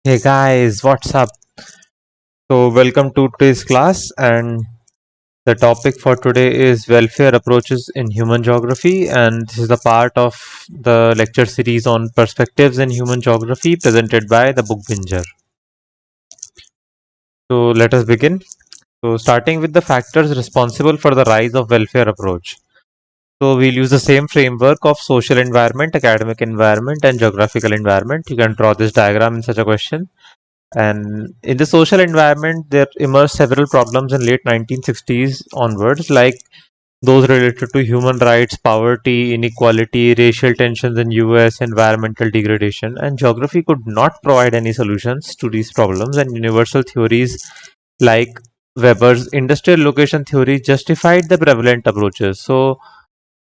Hey guys, what's up? Welcome to today's class, and the topic for today is welfare approaches in human geography. And this is the part of the lecture series on perspectives in human geography presented by the Book Binger. So, let us begin. Starting with the factors responsible for the rise of welfare approach. We'll use the same framework of social environment, academic environment, and geographical environment. You can draw this diagram in such a question. And in the social environment, there emerged several problems in late 1960s onwards, like those related to human rights, poverty, inequality, racial tensions in US, environmental degradation, and geography could not provide any solutions to these problems. And universal theories like Weber's industrial location theory justified the prevalent approaches. So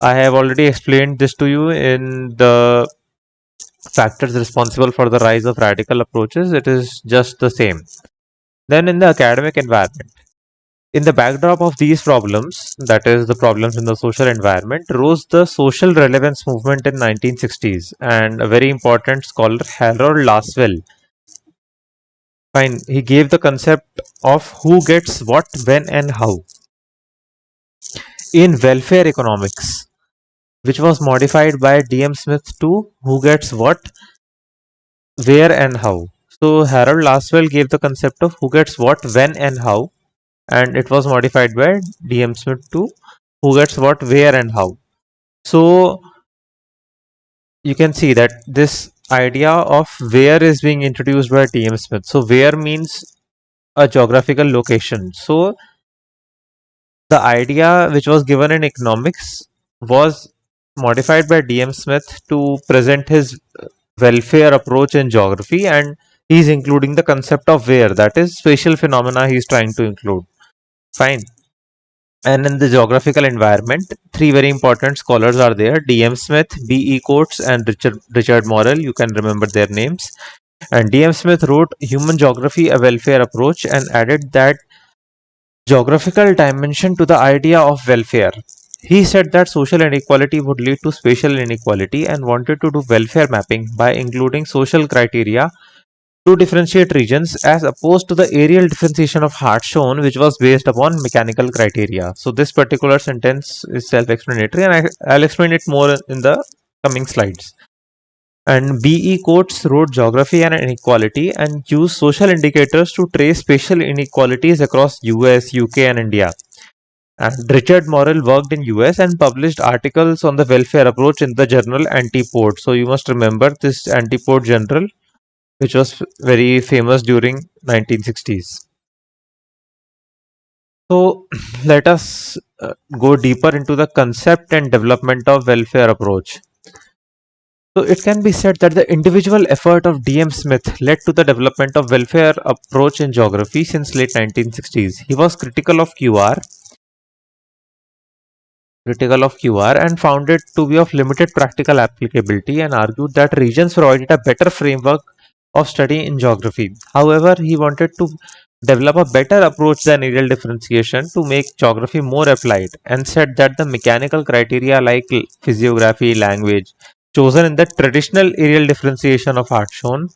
I have already explained this to you in the factors responsible for the rise of radical approaches. It is just the same. Then, in the academic environment, in the backdrop of these problems, that is, the problems in the social environment, rose the social relevance movement in 1960s, and a very important scholar, Harold Laswell, fine, he gave the concept of who gets what, when, and how in welfare economics, which was modified by D.M. Smith to who gets what, where, and how. So Harold Laswell gave the concept of who gets what, when, and how, and it was modified by D.M. Smith to who gets what, where, and how. So you can see that this idea of where is being introduced by D.M. Smith. So where means a geographical location. So the idea which was given in economics was modified by D.M. Smith to present his welfare approach in geography, and he's including the concept of where, that is spatial phenomena he's trying to include. Fine. And in the geographical environment, three very important scholars are there: D.M. Smith, B.E. Coates, and Richard Morrell. You can remember their names. And D.M. Smith wrote Human Geography, a Welfare Approach, and added that geographical dimension to the idea of welfare. He said that social inequality would lead to spatial inequality and wanted to do welfare mapping by including social criteria to differentiate regions as opposed to the aerial differentiation of Hartshorne, which was based upon mechanical criteria. So, this particular sentence is self explanatory, and I'll explain it more in the coming slides. And B.E. Coates wrote Geography and Inequality and used social indicators to trace spatial inequalities across US, UK, and India. And Richard Morrell worked in US and published articles on the welfare approach in the journal Antipode. So you must remember this Antipode journal, which was very famous during 1960s. So let us go deeper into the concept and development of welfare approach. So it can be said that the individual effort of D.M. Smith led to the development of welfare approach in geography since late 1960s. He was critical of QR and found it to be of limited practical applicability and argued that regions provided a better framework of study in geography. However, he wanted to develop a better approach than areal differentiation to make geography more applied and said that the mechanical criteria like physiography, language, chosen in the traditional areal differentiation of Hartshorne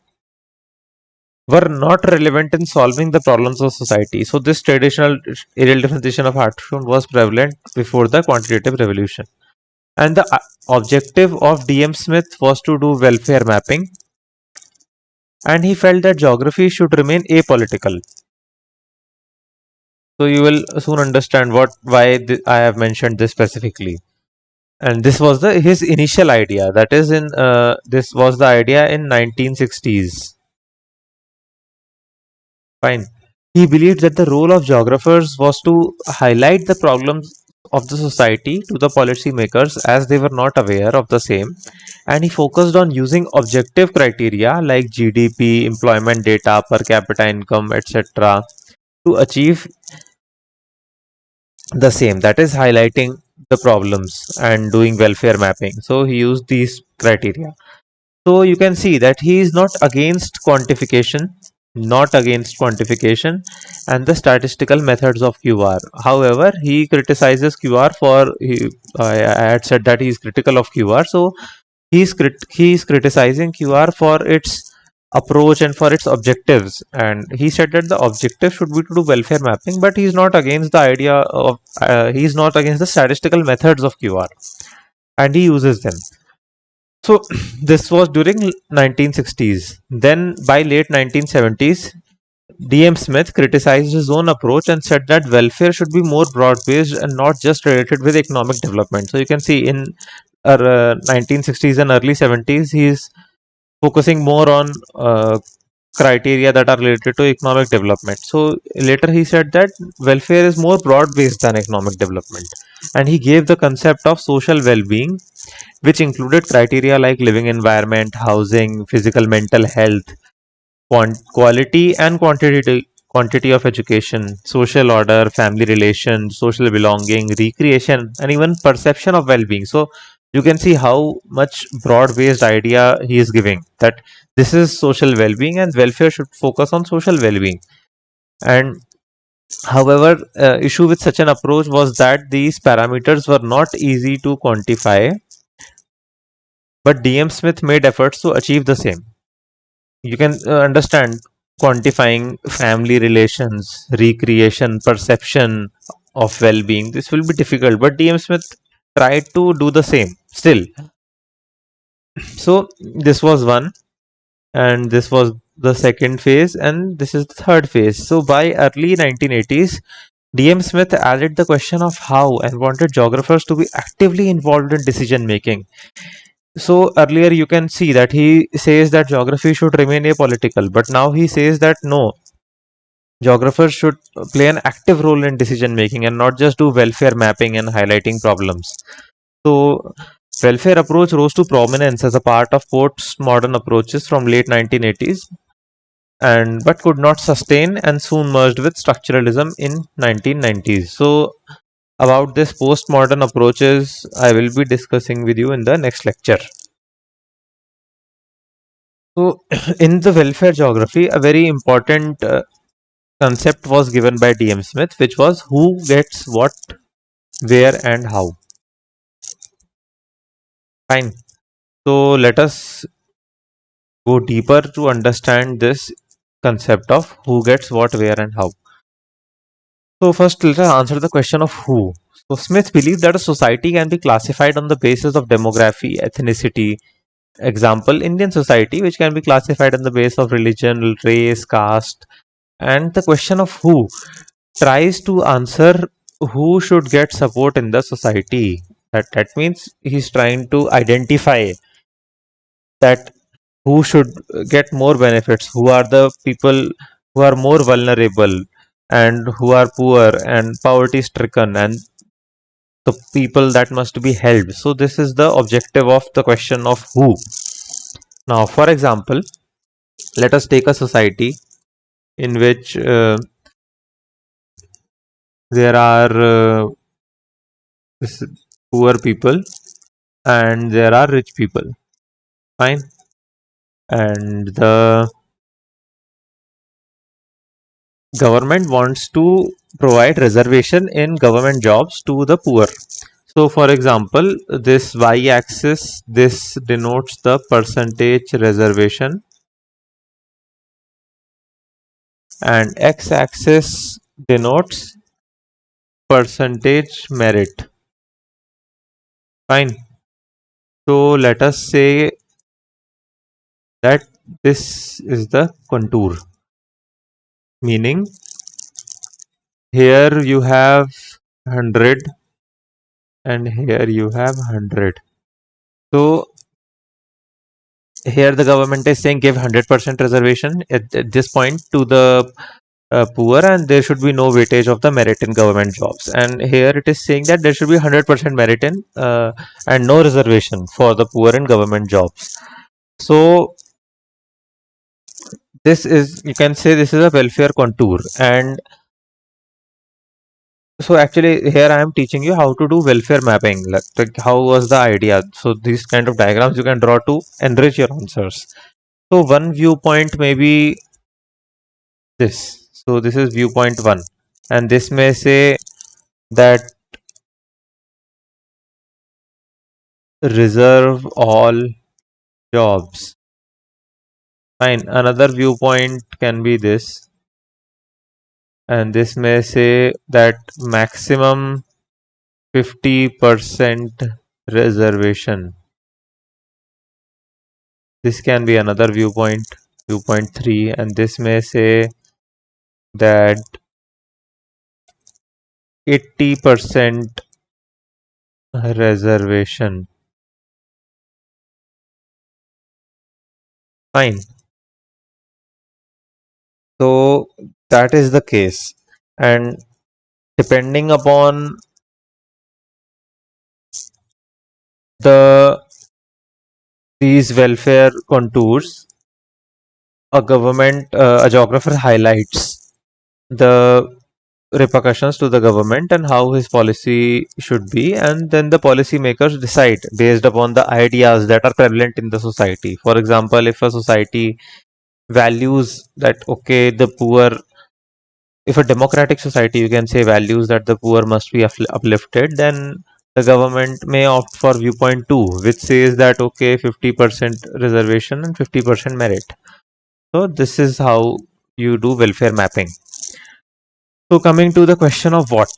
were not relevant in solving the problems of society. So, this traditional areal differentiation of Hartshorne was prevalent before the quantitative revolution. And the objective of D.M. Smith was to do welfare mapping, and he felt that geography should remain apolitical. So, you will soon understand I have mentioned this specifically. And this was the his initial idea. That is, in this was the idea in 1960s. Fine. He believed that the role of geographers was to highlight the problems of the society to the policymakers as they were not aware of the same, and he focused on using objective criteria like GDP, employment data, per capita income, etc., to achieve the same, that is, highlighting the problems and doing welfare mapping. So, he used these criteria. So you can see that he is not against quantification and the statistical methods of QR. However, he criticizes QR for, I had said that he is critical of QR. So he is criticizing QR for its approach and for its objectives. And he said that the objective should be to do welfare mapping, but he's not against the idea of he's not against the statistical methods of QR, and he uses them. So this was during 1960s. Then by late 1970s, D.M. Smith criticized his own approach and said that welfare should be more broad based and not just related with economic development. So you can see in 1960s and early 70s, he's focusing more on criteria that are related to economic development. So later he said that welfare is more broad based than economic development, and he gave the concept of social well being, which included criteria like living environment, housing, physical mental health, quality and quantity of education, social order, family relations, social belonging, recreation, and even perception of well-being. So you can see how much broad-based idea he is giving, that this is social well-being and welfare should focus on social well-being. And however, issue with such an approach was that these parameters were not easy to quantify, but DM Smith made efforts to achieve the same. You can understand quantifying family relations, recreation, perception of well-being. This will be difficult, but DM Smith tried to do the same still. So this was one, and this was the second phase, and this is the third phase. So by early 1980s, DM Smith added the question of how and wanted geographers to be actively involved in decision making. So earlier you can see that he says that geography should remain apolitical, but now he says that no, geographers should play an active role in decision making and not just do welfare mapping and highlighting problems. So welfare approach rose to prominence as a part of postmodern approaches from late 1980s, and but could not sustain and soon merged with structuralism in 1990s. So about this postmodern approaches I will be discussing with you in the next lecture. So, in the welfare geography, a very important concept was given by D.M. Smith, which was who gets what, where, and how. Fine. So, let us go deeper to understand this concept of who gets what, where, and how. So, first, let us answer the question of who. So, Smith believed that a society can be classified on the basis of demography, ethnicity. Example, Indian society, which can be classified on the basis of religion, race, caste, and the question of who tries to answer who should get support in the society. That means he's trying to identify that who should get more benefits, who are the people who are more vulnerable and who are poor and poverty stricken, and the people that must be helped. So this is the objective of the question of who. Now, for example, let us take a society in which there are poor people and there are rich people. Fine. And the government wants to provide reservation in government jobs to the poor. So for example, this y-axis, this denotes the percentage reservation, and x-axis denotes percentage merit. Fine. So let us say that this is the contour, meaning here you have 100 and here you have 100. So here the government is saying give 100% reservation at this point to the poor, and there should be no weightage of the merit in government jobs. And here it is saying that there should be 100% merit in and no reservation for the poor in government jobs. So this is, you can say, this is a welfare contour. And so actually here I am teaching you how to do welfare mapping, like how was the idea. So these kind of diagrams you can draw to enrich your answers. So one viewpoint may be this. So this is viewpoint 1, and this may say that reserve all jobs. Fine. Another viewpoint can be this, and this may say that maximum 50% reservation. This can be another viewpoint, viewpoint 3, and this may say that 80% reservation. Fine. So that is the case. And depending upon the these welfare contours, a geographer highlights the repercussions to the government and how his policy should be, and then the policy makers decide based upon the ideas that are prevalent in the society. For example, if a society values that okay, the poor, if a democratic society, you can say, values that the poor must be uplifted, then the government may opt for viewpoint 2, which says that okay, 50% reservation and 50% merit. So this is how you do welfare mapping. So coming to the question of what.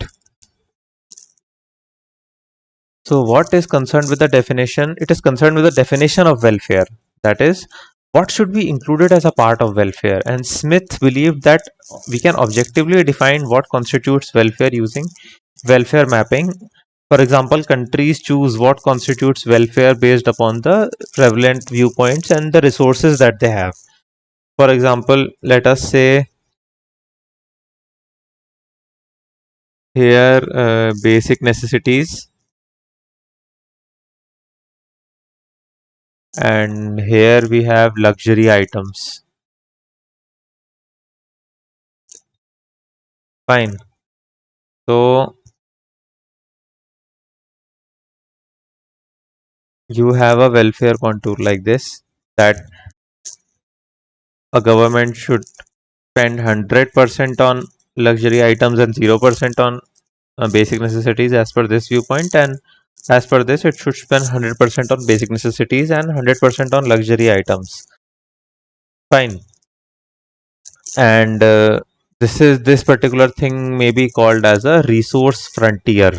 So what is concerned with the definition? It is concerned with the definition of welfare. That is, what should be included as a part of welfare? And Smith believed that we can objectively define what constitutes welfare using welfare mapping. For example, countries choose what constitutes welfare based upon the prevalent viewpoints and the resources that they have. For example, let us say here basic necessities, and here we have luxury items. Fine. So you have a welfare contour like this, that a government should spend 100% on luxury items and 0% on basic necessities as per this viewpoint, and as per this it should spend 100% on basic necessities and 100% on luxury items. Fine. And this particular thing may be called as a resource frontier.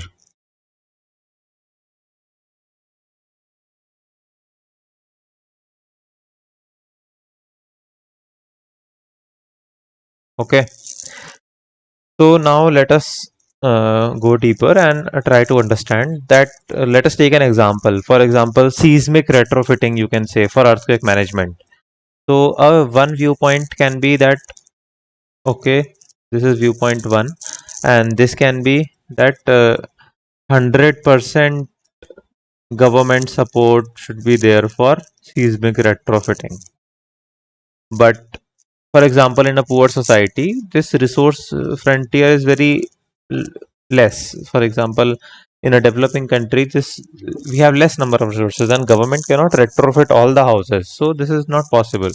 Okay. So now let us go deeper and try to understand that. Let us take an example. For example, seismic retrofitting, you can say, for earthquake management. So one viewpoint can be that okay, this is viewpoint 1, and this can be that 100% government support should be there for seismic retrofitting. But for example, in a poor society, this resource frontier is very less. For example, in a developing country, this we have less number of resources and government cannot retrofit all the houses, so this is not possible.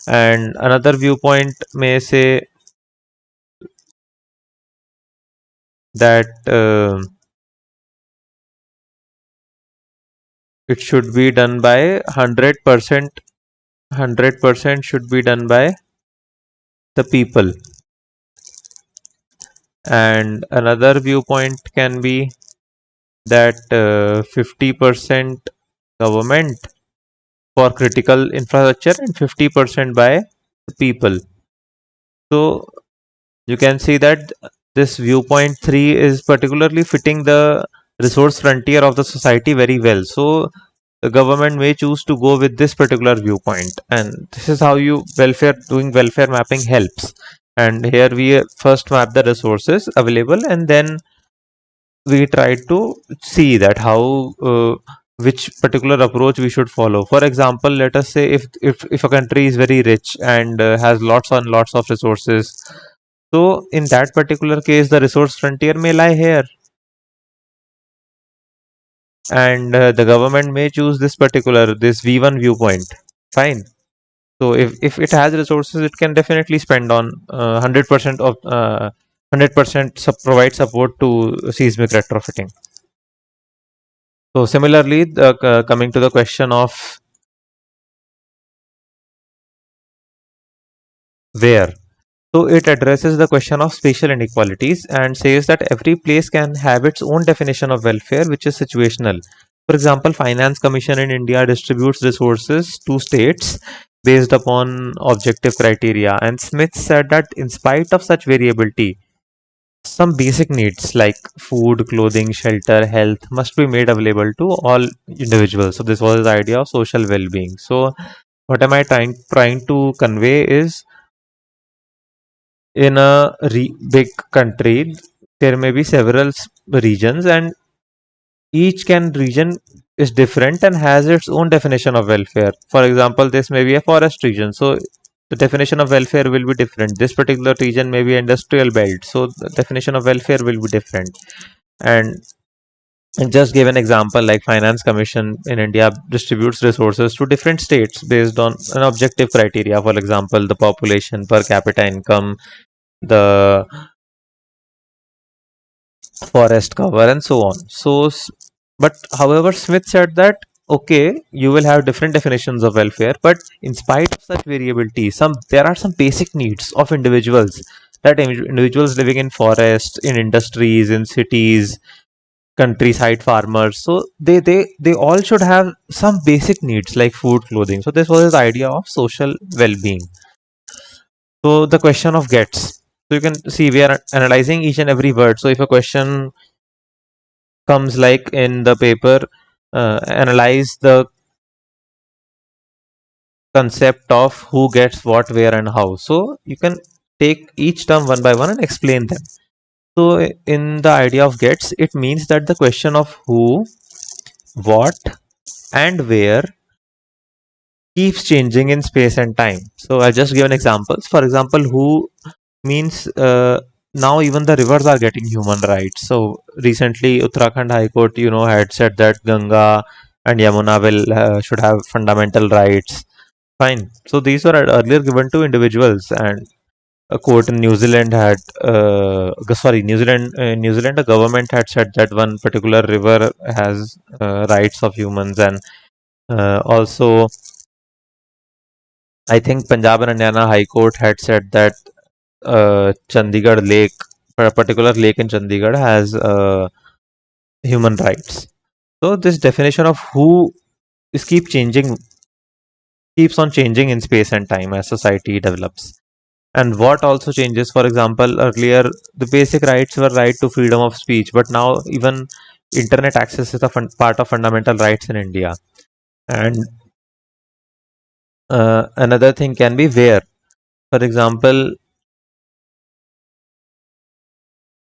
And another viewpoint may say that it should be done by 100%. 100% should be done by the people. And another viewpoint can be that 50% government for critical infrastructure and 50% by the people. So you can see that this viewpoint 3 is particularly fitting the resource frontier of the society very well. So the government may choose to go with this particular viewpoint, and this is how you doing welfare mapping helps. And here we first map the resources available, and then we try to see that how which particular approach we should follow. For example, let us say if a country is very rich and has lots and lots of resources, so in that particular case the resource frontier may lie here, and the government may choose this V1 viewpoint. Fine. So if it has resources, it can definitely spend on 100% of 100% provide support to seismic retrofitting. So similarly, coming to the question of where. So it addresses the question of spatial inequalities and says that every place can have its own definition of welfare, which is situational. For example, Finance Commission in India distributes resources to states based upon objective criteria. And Smith said that in spite of such variability, some basic needs like food, clothing, shelter, health must be made available to all individuals. So this was the idea of social well-being. So what am I trying to convey is in a big country there may be several regions, and each can region is different and has its own definition of welfare. For example, this may be a forest region, so the definition of welfare will be different. This particular region may be industrial belt, so the definition of welfare will be different. And and just give an example, like Finance Commission in India distributes resources to different states based on an objective criteria. For example, the population, per capita income, the forest cover, and so on. But however, Smith said that okay, you will have different definitions of welfare, but in spite of such variability, there are some basic needs of individuals, that individuals living in forests, in industries, in cities, countryside farmers. So they all should have some basic needs like food, clothing. So this was his idea of social well-being. So the question of gets. So you can see we are analyzing each and every word. So if a question comes like in the paper, analyze the concept of who gets what, where, and how. So you can take each term one by one and explain them. So in the idea of gets, it means that the question of who, what, and where keeps changing in space and time. So I'll just give an example. For example, who means now even the rivers are getting human rights. So recently, Uttarakhand High Court, had said that Ganga and Yamuna will should have fundamental rights. Fine. So these were earlier given to individuals, and a court in New Zealand had, New Zealand, the government had said that one particular river has rights of humans, and also I think Punjab and Haryana High Court had said that Chandigarh Lake, a particular lake in Chandigarh, has human rights. So this definition of who is keeps on changing in space and time as society develops. And what also changes. For example, earlier the basic rights were right to freedom of speech, but now even internet access is a part of fundamental rights in India. And another thing can be where. For example,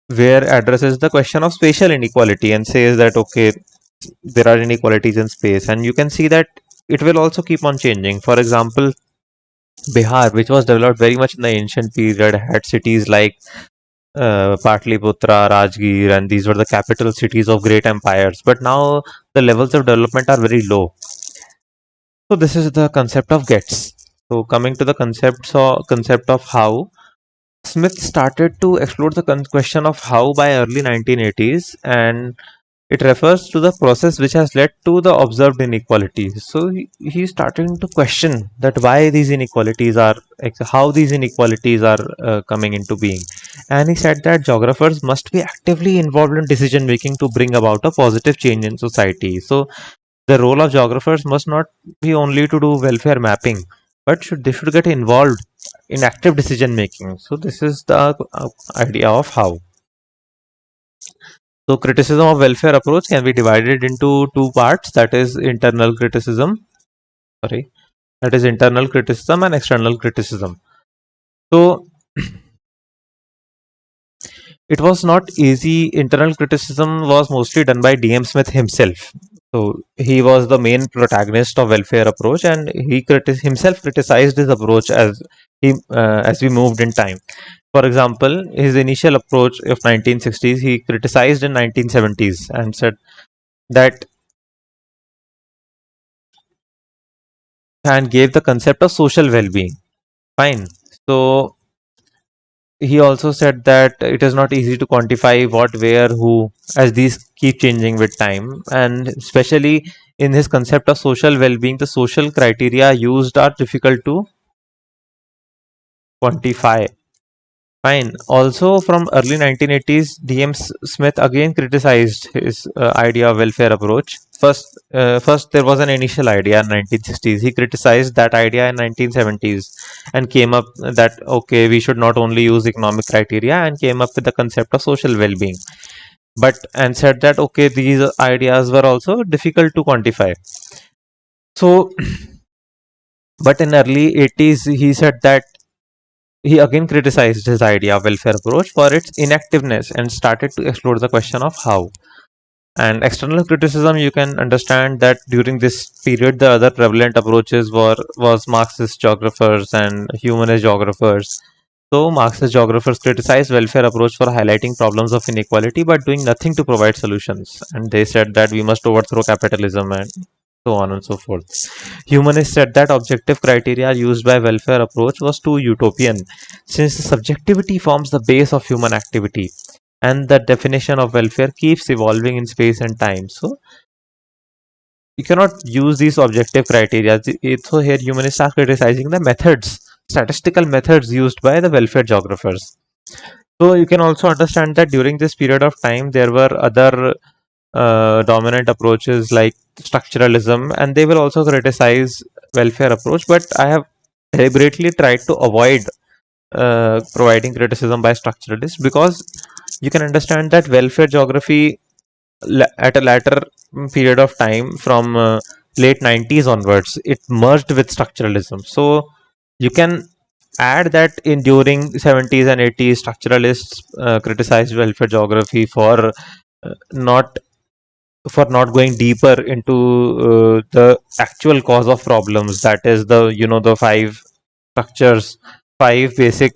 where addresses the question of spatial inequality and says that okay, there are inequalities in space, and you can see that it will also keep on changing. For example, Bihar, which was developed very much in the ancient period, had cities like Patliputra, Rajgir, and these were the capital cities of great empires. But now the levels of development are very low. So this is the concept of gets. So coming to the concept of how, Smith started to explore the question of how by early 1980s, and it refers to the process which has led to the observed inequalities. So he started to question that why these inequalities are, how these inequalities are coming into being. And he said that geographers must be actively involved in decision making to bring about a positive change in society. So the role of geographers must not be only to do welfare mapping, but they should get involved in active decision making. So this is the idea of how. So criticism of welfare approach can be divided into two parts. That is internal criticism. Sorry, that is internal criticism and external criticism. So it was not easy. Internal criticism was mostly done by D.M. Smith himself. So he was the main protagonist of welfare approach, and he himself criticized his approach as we moved in time. For example, his initial approach of 1960s he criticized in 1970s and said that, and gave the concept of social well-being. Fine. So he also said that it is not easy to quantify what, where, who, as these keep changing with time, and especially in his concept of social well-being, the social criteria used are difficult to quantify. Fine. Also, from early 1980s, D.M. Smith again criticized his idea of welfare approach. First there was an initial idea in 1960s. He criticized that idea in 1970s and came up that okay, we should not only use economic criteria, and came up with the concept of social well-being. But and said that okay, these ideas were also difficult to quantify. So, but in early 80s, he said that he again criticized his idea of welfare approach for its inactiveness and started to explore the question of how. And external criticism, you can understand that during this period, the other prevalent approaches was Marxist geographers and humanist geographers. So Marxist geographers criticized welfare approach for highlighting problems of inequality but doing nothing to provide solutions. And they said that we must overthrow capitalism and so on and so forth. Humanists said that objective criteria used by welfare approach was too utopian, since subjectivity forms the base of human activity, and the definition of welfare keeps evolving in space and time. So you cannot use these objective criteria. So here humanists are criticizing the methods, statistical methods used by the welfare geographers. So you can also understand that during this period of time there were other dominant approaches like structuralism, and they will also criticize welfare approach. But I have deliberately tried to avoid providing criticism by structuralists because you can understand that welfare geography at a later period of time from late 90s onwards it merged with structuralism. So you can add that in during 70s and 80s structuralists criticized welfare geography not not going deeper into the actual cause of problems, that is the five structures, five basic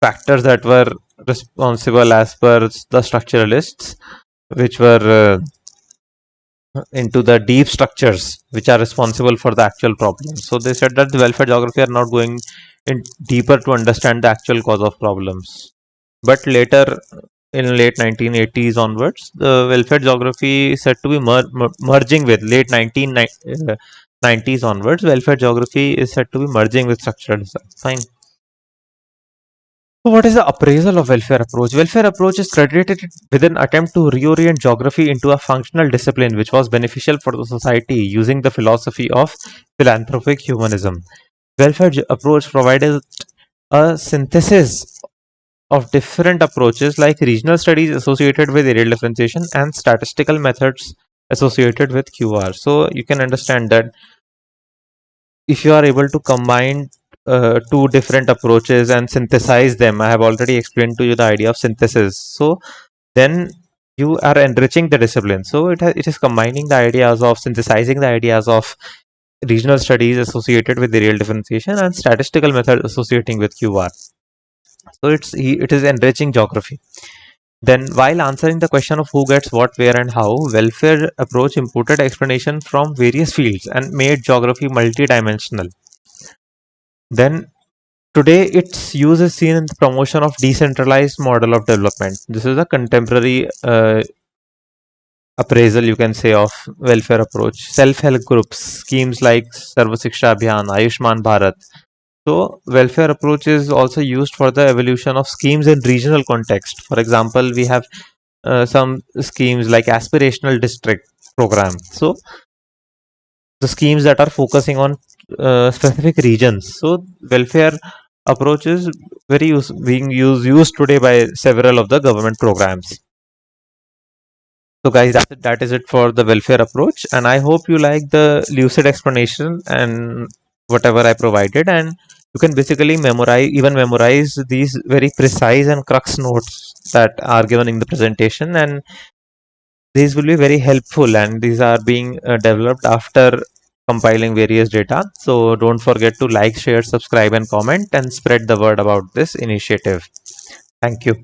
factors that were responsible as per the structuralists, which were into the deep structures which are responsible for the actual problem. So they said that the welfare geography are not going in deeper to understand the actual cause of problems. But later, in late 1980s onwards, the welfare geography is said to be merging with late 1990s onwards. Welfare geography is said to be merging with structuralism. Fine. So what is the appraisal of welfare approach? Welfare approach is credited with an attempt to reorient geography into a functional discipline which was beneficial for the society using the philosophy of philanthropic humanism. Welfare approach provided a synthesis of different approaches like regional studies associated with areal differentiation and statistical methods associated with QR. So you can understand that if you are able to combine two different approaches and synthesize them, I have already explained to you the idea of synthesis. So then you are enriching the discipline. So it is combining the ideas of synthesizing the ideas of regional studies associated with the real differentiation and statistical method associating with QR. So it is enriching geography. Then, while answering the question of who gets what, where, and how, welfare approach imported explanation from various fields and made geography multidimensional. Then, today its use is seen in the promotion of decentralized model of development. This is a contemporary appraisal, you can say, of welfare approach. Self-help groups, schemes like Sarva Shiksha Abhiyan, Ayushman Bharat. So, welfare approach is also used for the evolution of schemes in regional context. For example, we have some schemes like aspirational district program. So the schemes that are focusing on specific regions. So welfare approach is being used today by several of the government programs. So guys, that is it for the welfare approach, and I hope you like the lucid explanation and whatever I provided, and you can basically memorize these very precise and crux notes that are given in the presentation, and these will be very helpful, and these are being developed after compiling various data. So don't forget to like, share, subscribe, and comment, and spread the word about this initiative. Thank you.